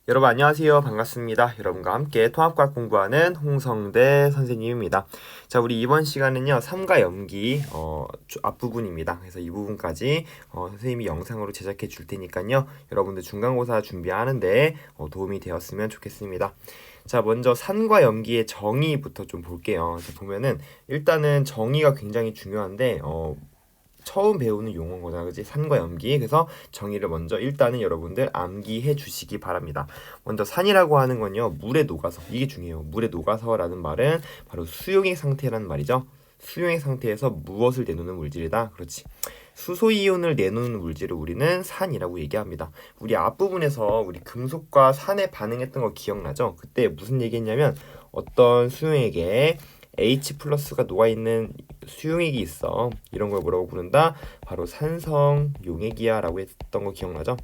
여러분 안녕하세요. 반갑습니다. 여러분과 함께 통합과학 공부하는 홍성대 선생님입니다. 자, 우리 이번 시간은요. 삼가 염기 앞부분입니다. 그래서 이 부분까지 선생님이 영상으로 제작해 줄 테니까요. 여러분들 중간고사 준비하는데 도움이 되었으면 좋겠습니다. 자, 먼저 산과 염기의 정의부터 좀 볼게요. 자, 보면은 일단은 정의가 굉장히 중요한데 처음 배우는 용어인 거잖아, 그지? 산과 염기. 그래서 정의를 먼저 일단은 여러분들 암기해 주시기 바랍니다. 먼저 산이라고 하는 건요, 물에 녹아서. 이게 중요해요. 물에 녹아서라는 말은 바로 수용액 상태라는 말이죠. 수용액 상태에서 무엇을 내놓는 물질이다. 그렇지. 수소 이온을 내놓는 물질을 우리는 산이라고 얘기합니다. 우리 앞부분에서 우리 금속과 산에 반응했던 거 기억나죠? 그때 무슨 얘기했냐면 어떤 수용액에 H 플러스가 녹아있는 수용액이 있어. 이런 걸 뭐라고 부른다? 바로 산성 용액이야 라고 했던 거 기억나죠?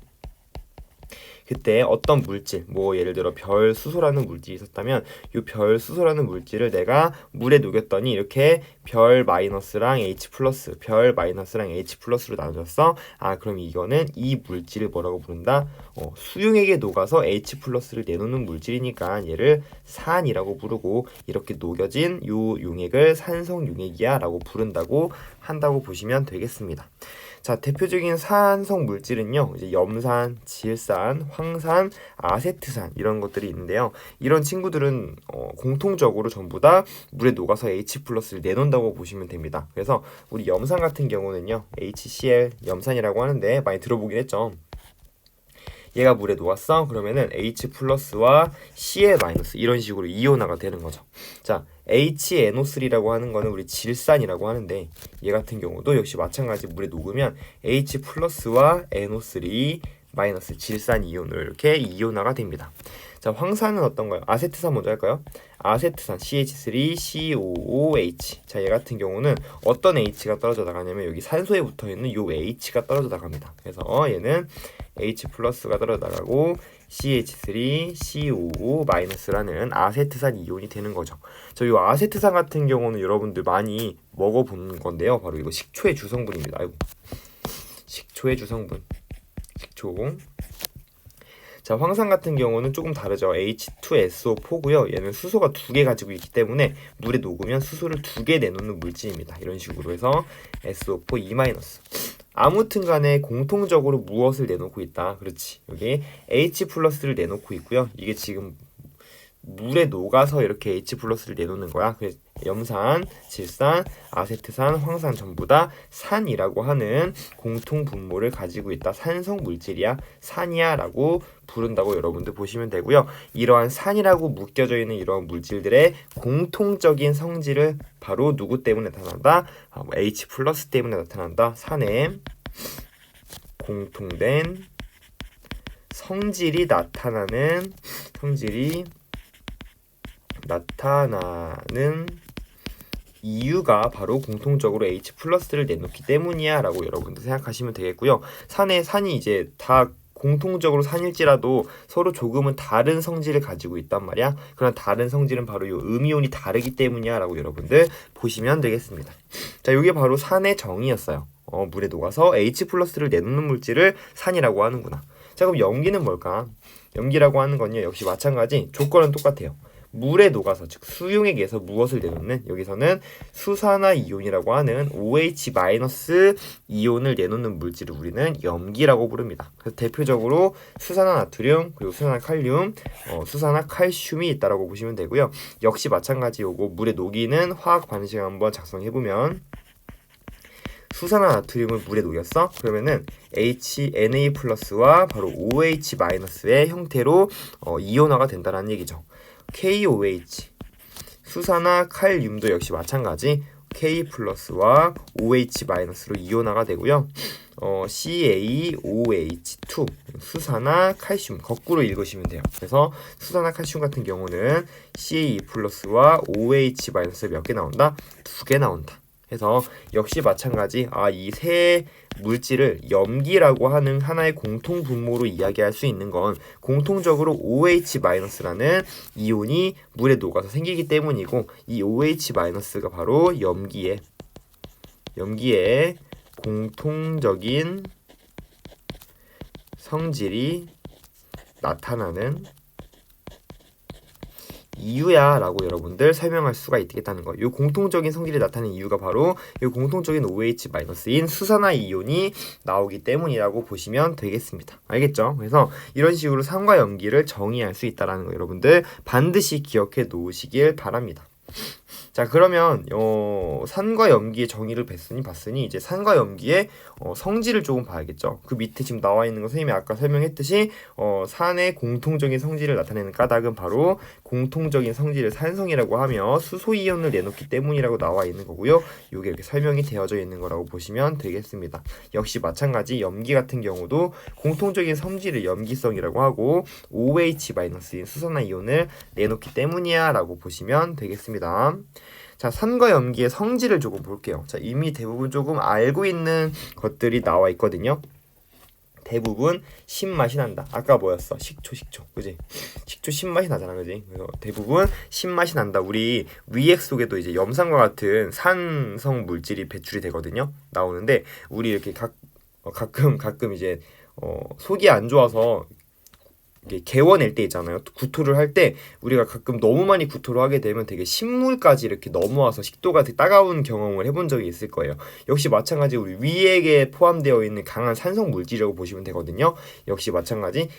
그때 어떤 물질, 뭐 예를 들어 별 수소라는 물질이 있었다면 이 별 수소라는 물질을 내가 물에 녹였더니 이렇게 별 마이너스랑 H 플러스, 별 마이너스랑 H 플러스로 나눠졌어. 아, 그럼 이거는 이 물질을 뭐라고 부른다? 수용액에 녹아서 H 플러스를 내놓는 물질이니까 얘를 산이라고 부르고, 이렇게 녹여진 요 용액을 산성 용액이야 라고 부른다고 한다고 보시면 되겠습니다. 자, 대표적인 산성 물질은요, 이제 염산, 질산, 황산, 아세트산 이런 것들이 있는데요. 이런 친구들은 공통적으로 전부 다 물에 녹아서 H 플러스를 내놓는다고 보시면 됩니다. 그래서 우리 염산 같은 경우는요, HCl 염산이라고 하는데 많이 들어보긴 했죠. 얘가 물에 녹았어? 그러면은 H 플러스와 Cl 마이너스 이런 식으로 이온화가 되는 거죠. 자, HNO3라고 하는 거는 우리 질산이라고 하는데, 얘 같은 경우도 역시 마찬가지 물에 녹으면 H 플러스와 NO3 마이너스 질산 이온으로 이렇게 이온화가 됩니다. 자, 황산은 어떤가요? 아세트산 먼저 할까요? 아세트산 CH3COOH. 자, 얘 같은 경우는 어떤 H가 떨어져 나가냐면 여기 산소에 붙어 있는 요 H가 떨어져 나갑니다. 그래서 얘는 H 플러스가 떨어져 나가고 CH3COO 마이너스라는 아세트산 이온이 되는 거죠. 이 아세트산 같은 경우는 여러분들 많이 먹어본 건데요. 바로 이거 식초의 주성분입니다. 아이고, 식초의 주성분. 식초. 자, 황산 같은 경우는 조금 다르죠. H2SO4고요. 얘는 수소가 2개 가지고 있기 때문에 물에 녹으면 수소를 2개 내놓는 물질입니다. 이런 식으로 해서 SO4 2-. 아무튼 간에 공통적으로 무엇을 내놓고 있다. 그렇지. 여기 H 플러스를 내놓고 있고요. 이게 지금 물에 녹아서 이렇게 H 플러스를 내놓는 거야. 그래서 염산, 질산, 아세트산, 황산 전부 다 산이라고 하는 공통 분모를 가지고 있다. 산성 물질이야. 산이야 라고 부른다고 여러분들 보시면 되고요. 이러한 산이라고 묶여져 있는 이러한 물질들의 공통적인 성질을 바로 누구 때문에 나타난다? H 플러스 때문에 나타난다. 산의 공통된 성질이 나타나는 이유가 바로 공통적으로 H 플러스를 내놓기 때문이야 라고 여러분들 생각하시면 되겠고요. 산이 이제 다 공통적으로 산일지라도 서로 조금은 다른 성질을 가지고 있단 말이야. 그런 다른 성질은 바로 이 음이온이 다르기 때문이야 라고 여러분들 보시면 되겠습니다. 자, 이게 바로 산의 정의였어요. 물에 녹아서 H 플러스를 내놓는 물질을 산이라고 하는구나. 자, 그럼 염기는 뭘까? 염기라고 하는 건요, 역시 마찬가지 조건은 똑같아요. 물에 녹아서, 즉 수용액에서 무엇을 내놓는, 여기서는 수산화 이온이라고 하는 OH- 이온을 내놓는 물질을 우리는 염기라고 부릅니다. 그래서 대표적으로 수산화 나트륨, 그리고 수산화 칼륨, 수산화 칼슘이 있다라고 보시면 되고요. 역시 마찬가지 요거 물에 녹이는 화학 반응식 한번 작성해보면, 수산화 나트륨을 물에 녹였어? 그러면은 Na 플러스와 바로 OH 마이너스의 형태로 이온화가 된다는 얘기죠. KOH, 수산화 칼륨도 역시 마찬가지 K 플러스와 OH 마이너스로 이온화가 되고요. CaOH2, 수산화 칼슘 거꾸로 읽으시면 돼요. 그래서 수산화 칼슘 같은 경우는 Ca 플러스와 OH 마이너스 몇 개 나온다? 2개 나온다. 해서 역시 마찬가지 이 세 물질을 염기라고 하는 하나의 공통 분모로 이야기할 수 있는 건 공통적으로 OH-라는 이온이 물에 녹아서 생기기 때문이고, 이 OH-가 바로 염기의 공통적인 성질이 나타나는 이유야 라고 여러분들 설명할 수가 있겠다는 거. 이 공통적인 성질이 나타나는 이유가 바로 이 공통적인 OH-인 수산화 이온이 나오기 때문이라고 보시면 되겠습니다. 알겠죠? 그래서 이런 식으로 산과 염기를 정의할 수 있다는 거 여러분들 반드시 기억해 놓으시길 바랍니다. 자, 그러면 산과 염기의 정의를 봤으니 이제 산과 염기의 성질을 조금 봐야겠죠. 그 밑에 지금 나와 있는 거 선생님이 아까 설명했듯이 산의 공통적인 성질을 나타내는 까닭은 바로 공통적인 성질을 산성이라고 하며 수소이온을 내놓기 때문이라고 나와 있는 거고요. 이게 이렇게 설명이 되어져 있는 거라고 보시면 되겠습니다. 역시 마찬가지 염기 같은 경우도 공통적인 성질을 염기성이라고 하고 OH-인 수산화 이온을 내놓기 때문이야 라고 보시면 되겠습니다. 자, 산과 염기의 성질을 조금 볼게요. 자, 이미 대부분 조금 알고 있는 것들이 나와 있거든요. 대부분 신맛이 난다. 아까 뭐였어? 식초. 그지? 식초 신맛이 나잖아. 그지? 그래서 대부분 신맛이 난다. 우리 위액 속에도 이제 염산과 같은 산성 물질이 배출이 되거든요. 나오는데 우리 이렇게 가끔 이제 속이 안 좋아서 개워낼 때 있잖아요. 구토를 할 때 우리가 가끔 너무 많이 구토를 하게 되면 되게 신물까지 이렇게 넘어와서 식도가 되게 따가운 경험을 해본 적이 있을 거예요. 역시 마찬가지 우리 위액에 포함되어 있는 강한 산성 물질이라고 보시면 되거든요. 역시 마찬가지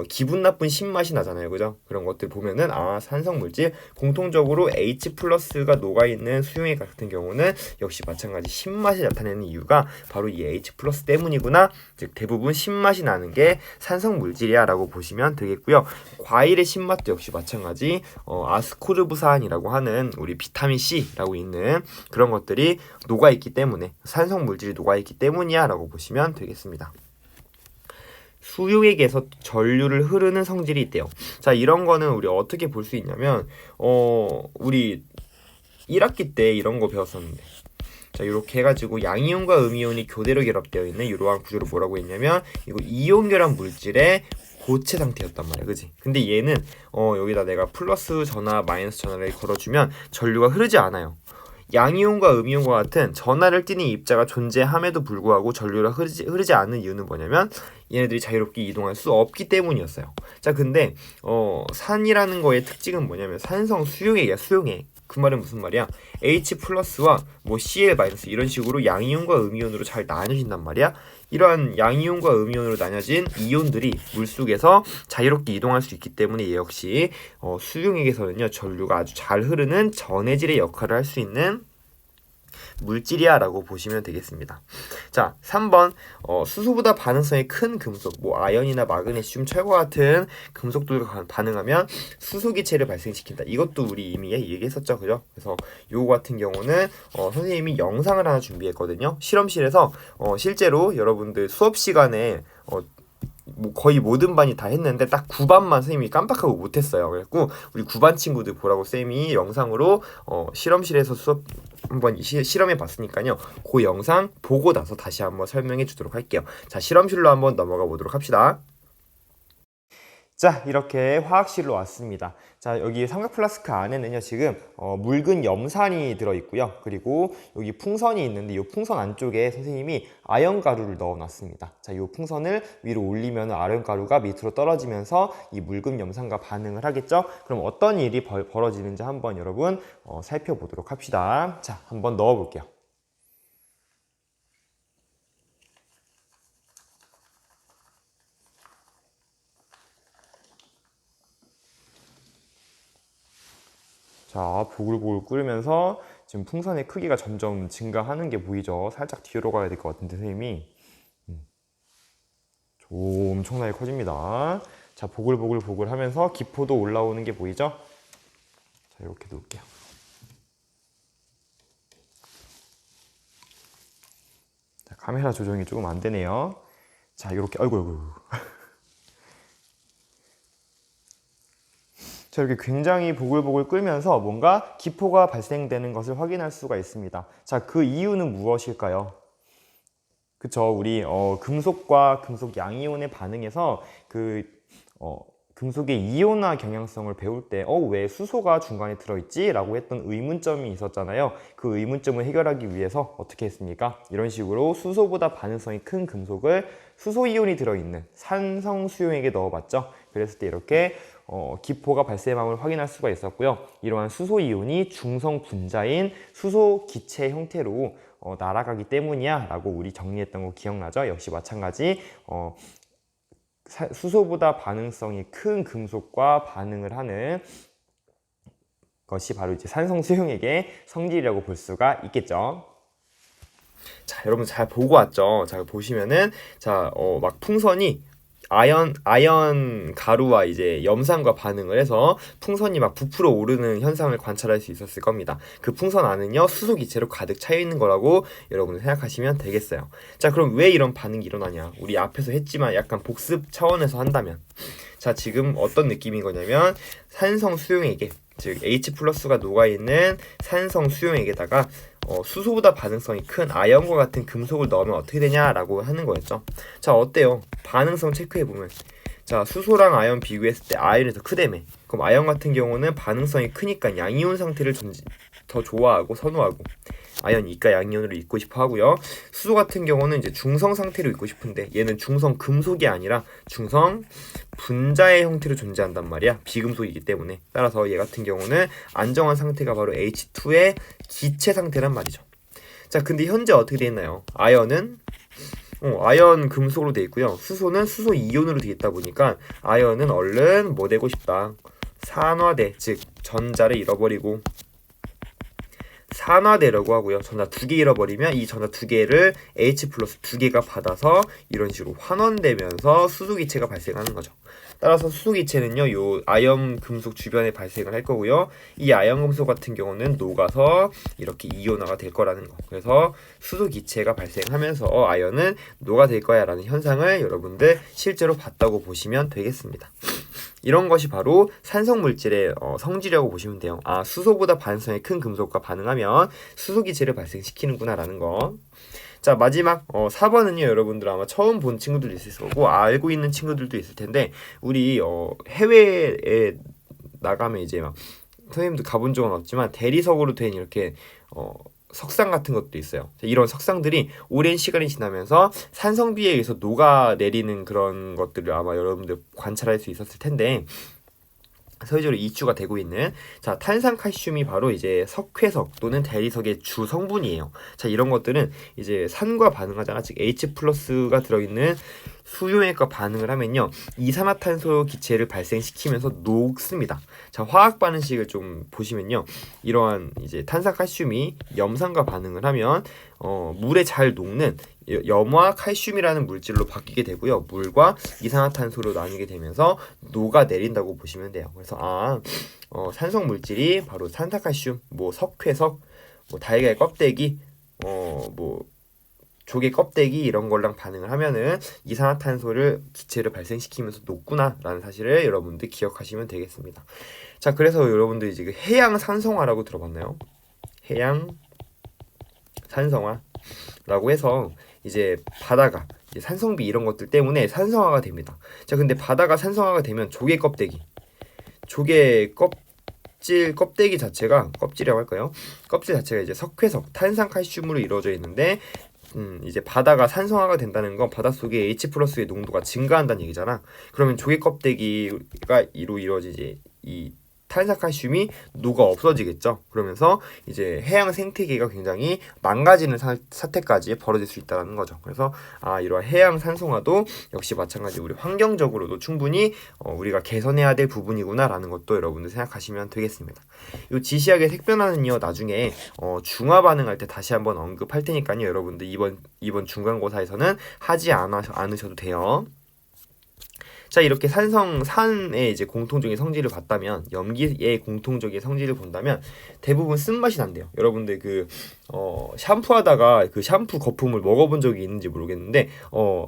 기분 나쁜 신맛이 나잖아요. 그죠? 그런 것들 보면은 산성 물질 공통적으로 H+가 녹아있는 수용액 같은 경우는 역시 마찬가지 신맛이 나타내는 이유가 바로 이 H+ 때문이구나. 즉 대부분 신맛이 나는 게 산성 물질이야 라고 보시면 되겠고요. 과일의 신맛도 역시 마찬가지 아스코르브산이라고 하는 우리 비타민 C라고 있는 그런 것들이 녹아있기 때문에 산성 물질이 녹아있기 때문이야 라고 보시면 되겠습니다. 수육액에서 전류를 흐르는 성질이 있대요. 자, 이런 거는 우리 어떻게 볼 수 있냐면 우리 1학기 때 이런 거 배웠었는데 자, 이렇게 해가지고 양이온과 음이온이 교대로 결합되어 있는 이러한 구조를 뭐라고 했냐면 이거 이온 결합 물질의 고체 상태였단 말이야. 그지? 근데 얘는 여기다 내가 플러스 전하 마이너스 전하를 걸어주면 전류가 흐르지 않아요. 양이온과 음이온과 같은 전하를 띠는 입자가 존재함에도 불구하고 전류가 흐르지 않는 이유는 뭐냐면 얘네들이 자유롭게 이동할 수 없기 때문이었어요. 자, 근데 산이라는 거의 특징은 뭐냐면 산성 수용액이야. 수용액. 그 말은 무슨 말이야? H+와 Cl- 이런 식으로 양이온과 음이온으로 잘 나뉘어진단 말이야. 이러한 양이온과 음이온으로 나뉘어진 이온들이 물속에서 자유롭게 이동할 수 있기 때문에 얘 역시 수용액에서는요 전류가 아주 잘 흐르는 전해질의 역할을 할 수 있는 물질이야 라고 보시면 되겠습니다. 자, 3번 수소보다 반응성이 큰 금속 아연이나 마그네슘, 철과 같은 금속들과 반응하면 수소기체를 발생시킨다. 이것도 우리 이미 얘기했었죠. 그죠? 그래서 요거 같은 경우는 선생님이 영상을 하나 준비했거든요. 실험실에서 실제로 여러분들 수업 시간에 거의 모든 반이 다 했는데 딱 9반만 선생님이 깜빡하고 못했어요. 그래갖고 우리 9반 친구들 보라고 쌤이 영상으로 실험실에서 수업 한번 실험해 봤으니까요. 그 영상 보고 나서 다시 한번 설명해 주도록 할게요. 자, 실험실로 한번 넘어가 보도록 합시다. 자, 이렇게 화학실로 왔습니다. 자, 여기 삼각 플라스크 안에는요 지금 묽은 염산이 들어있고요. 그리고 여기 풍선이 있는데 이 풍선 안쪽에 선생님이 아연 가루를 넣어 놨습니다. 자, 이 풍선을 위로 올리면 아연 가루가 밑으로 떨어지면서 이 묽은 염산과 반응을 하겠죠. 그럼 어떤 일이 벌어지는지 한번 여러분 살펴보도록 합시다. 자, 한번 넣어 볼게요. 자, 보글보글 끓으면서 지금 풍선의 크기가 점점 증가하는 게 보이죠? 살짝 뒤로 가야 될 것 같은데 선생님이 엄청나게 커집니다. 자, 보글보글 하면서 기포도 올라오는 게 보이죠? 자, 이렇게 놓을게요. 자, 카메라 조정이 조금 안 되네요. 자, 이렇게 아이고 자, 이렇게 굉장히 보글보글 끓면서 뭔가 기포가 발생되는 것을 확인할 수가 있습니다. 자, 그 이유는 무엇일까요? 그쵸, 우리 금속과 금속 양이온의 반응에서 금속의 이온화 경향성을 배울 때 왜 수소가 중간에 들어있지? 라고 했던 의문점이 있었잖아요. 그 의문점을 해결하기 위해서 어떻게 했습니까? 이런 식으로 수소보다 반응성이 큰 금속을 수소이온이 들어있는 산성 수용액에 넣어봤죠. 그랬을 때 이렇게 기포가 발생함을 확인할 수가 있었고요. 이러한 수소 이온이 중성 분자인 수소 기체 형태로 날아가기 때문이야 라고 우리 정리했던 거 기억나죠? 역시 마찬가지 수소보다 반응성이 큰 금속과 반응을 하는 것이 바로 이제 산성 수용액의 성질이라고 볼 수가 있겠죠. 자, 여러분 잘 보고 왔죠? 자, 보시면은 막 풍선이 아연 가루와 이제 염산과 반응을 해서 풍선이 막 부풀어 오르는 현상을 관찰할 수 있었을 겁니다. 그 풍선 안은요 수소 기체로 가득 차 있는 거라고 여러분들 생각하시면 되겠어요. 자, 그럼 왜 이런 반응이 일어나냐? 우리 앞에서 했지만 약간 복습 차원에서 한다면, 자, 지금 어떤 느낌인 거냐면 산성 수용액에, 즉 H+가 녹아있는 산성 수용액에다가 수소보다 반응성이 큰 아연과 같은 금속을 넣으면 어떻게 되냐라고 하는 거였죠. 자, 어때요? 반응성 체크해보면, 자, 수소랑 아연 비교했을 때 아연이 더 크다며. 그럼 아연 같은 경우는 반응성이 크니까 양이온 상태를 더 좋아하고 선호하고, 아연 이가 양이온으로 있고 싶어 하고요. 수소 같은 경우는 이제 중성 상태로 있고 싶은데 얘는 중성 금속이 아니라 중성 분자의 형태로 존재한단 말이야. 비금속이기 때문에. 따라서 얘 같은 경우는 안정한 상태가 바로 H2의 기체 상태란 말이죠. 자, 근데 현재 어떻게 되어 있나요? 아연은 아연 금속으로 되어 있고요. 수소는 수소 이온으로 되어 있다 보니까 아연은 얼른 뭐 되고 싶다. 산화돼, 즉 전자를 잃어버리고 산화되려고 하고요. 전자 2개 잃어버리면 이 전자 2개를 H+ 2개가 받아서 이런 식으로 환원되면서 수소기체가 발생하는 거죠. 따라서 수소기체는요, 요 아연 금속 주변에 발생을 할 거고요. 이 아연 금속 같은 경우는 녹아서 이렇게 이온화가 될 거라는 거. 그래서 수소기체가 발생하면서 아연은 녹아될 거야 라는 현상을 여러분들 실제로 봤다고 보시면 되겠습니다. 이런 것이 바로 산성 물질의 성질이라고 보시면 돼요. 아, 수소보다 반응성이 큰 금속과 반응하면 수소기체를 발생시키는구나 라는 거. 자, 마지막 4번은요 여러분들 아마 처음 본 친구들도 있을 거고 알고 있는 친구들도 있을 텐데, 우리 해외에 나가면 이제 막 선생님도 가본 적은 없지만 대리석으로 된 이렇게 석상 같은 것도 있어요. 이런 석상들이 오랜 시간이 지나면서 산성비에 의해서 녹아내리는 그런 것들을 아마 여러분들 관찰할 수 있었을 텐데, 서유적으로 이주가 되고 있는, 자, 탄산칼슘이 바로 이제 석회석 또는 대리석의 주 성분이에요. 자, 이런 것들은 이제 산과 반응하잖아. 즉 H+가 들어있는 수용액과 반응을 하면요 이산화탄소 기체를 발생시키면서 녹습니다. 자, 화학 반응식을 좀 보시면요, 이러한 이제 탄산칼슘이 염산과 반응을 하면 물에 잘 녹는 염화 칼슘이라는 물질로 바뀌게 되고요. 물과 이산화탄소로 나뉘게 되면서 녹아내린다고 보시면 돼요. 그래서 산성 물질이 바로 탄산칼슘, 뭐 석회석, 뭐 달걀 껍데기, 뭐 조개 껍데기 이런 걸랑 반응을 하면은 이산화탄소를 기체를 발생시키면서 녹구나라는 사실을 여러분들 기억하시면 되겠습니다. 자, 그래서 여러분들 지금 해양 산성화라고 들어봤나요? 해양 산성화라고 해서 이제 바다가 이제 산성비 이런 것들 때문에 산성화가 됩니다. 자, 근데 바다가 산성화가 되면 조개 껍데기 껍데기 자체가, 껍질이라고 할까요? 껍질 자체가 이제 석회석, 탄산칼슘으로 이루어져 있는데, 이제 바다가 산성화가 된다는 건 바닷속에 H+의 농도가 증가한다는 얘기잖아. 그러면 조개 껍데기가 이루어지지 이 탄산칼슘이 녹아 없어지겠죠. 그러면서 이제 해양 생태계가 굉장히 망가지는 사태까지 벌어질 수 있다는 거죠. 그래서 이러한 해양 산성화도 역시 마찬가지 우리 환경적으로도 충분히 우리가 개선해야 될 부분이구나라는 것도 여러분들 생각하시면 되겠습니다. 이 지시학의 색변화는요 나중에 중화 반응할 때 다시 한번 언급할 테니까요. 여러분들 이번 중간고사에서는 하지 않으셔도 돼요. 자, 이렇게 산의 이제 공통적인 성질을 봤다면, 염기의 공통적인 성질을 본다면 대부분 쓴맛이 난대요. 여러분들 샴푸하다가 그 샴푸 거품을 먹어본 적이 있는지 모르겠는데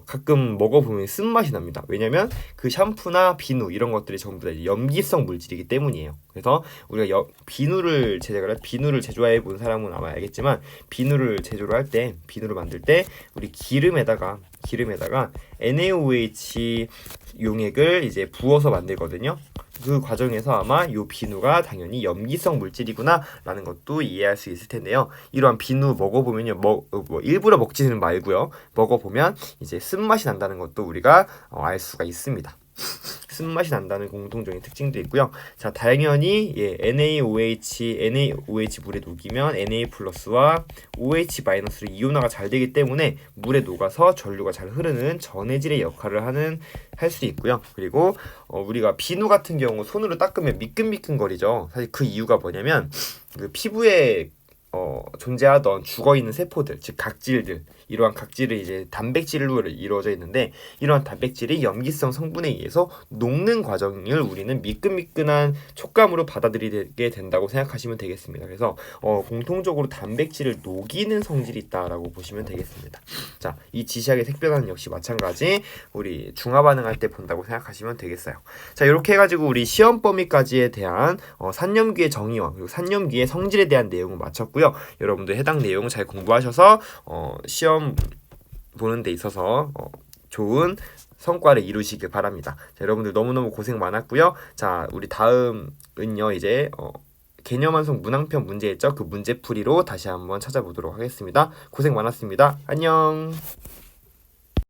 가끔 먹어보면 쓴맛이 납니다. 왜냐면 그 샴푸나 비누 이런 것들이 전부 다 염기성 물질이기 때문이에요. 그래서 우리가 비누를 제조해 본 사람은 아마 알겠지만, 비누를 만들 때 우리 기름에다가 NaOH 용액을 이제 부어서 만들거든요. 그 과정에서 아마 이 비누가 당연히 염기성 물질이구나 라는 것도 이해할 수 있을 텐데요. 이러한 비누 먹어보면요, 일부러 먹지는 말고요, 먹어보면 이제 쓴맛이 난다는 것도 우리가 알 수가 있습니다. 쓴맛이 난다는 공통적인 특징도 있고요. 자, 당연히 NaOH 물에 녹이면 Na 플러스와 OH 마이너스로 이온화가 잘 되기 때문에 물에 녹아서 전류가 잘 흐르는 전해질의 역할을 할 수 있고요. 그리고 우리가 비누 같은 경우 손으로 닦으면 미끈미끈거리죠. 사실 그 이유가 뭐냐면 그 피부에 존재하던 죽어있는 세포들, 즉 각질들, 이러한 각질은 이제 단백질로 이루어져 있는데 이러한 단백질이 염기성 성분에 의해서 녹는 과정을 우리는 미끈미끈한 촉감으로 받아들이게 된다고 생각하시면 되겠습니다. 그래서 공통적으로 단백질을 녹이는 성질이 있다라고 보시면 되겠습니다. 자, 이 지시학의 색변화는 역시 마찬가지 우리 중화 반응할 때 본다고 생각하시면 되겠어요. 자, 이렇게 해가지고 우리 시험 범위까지에 대한 산염기의 정의와 그리고 산염기의 성질에 대한 내용을 마쳤고요. 여러분들 해당 내용 잘 공부하셔서 시험 보는 데 있어서 좋은 성과를 이루시길 바랍니다. 자, 여러분들 너무너무 고생 많았고요. 자, 우리 다음은요 이제 개념완성 문항편 문제 있죠? 그 문제풀이로 다시 한번 찾아보도록 하겠습니다. 고생 많았습니다. 안녕.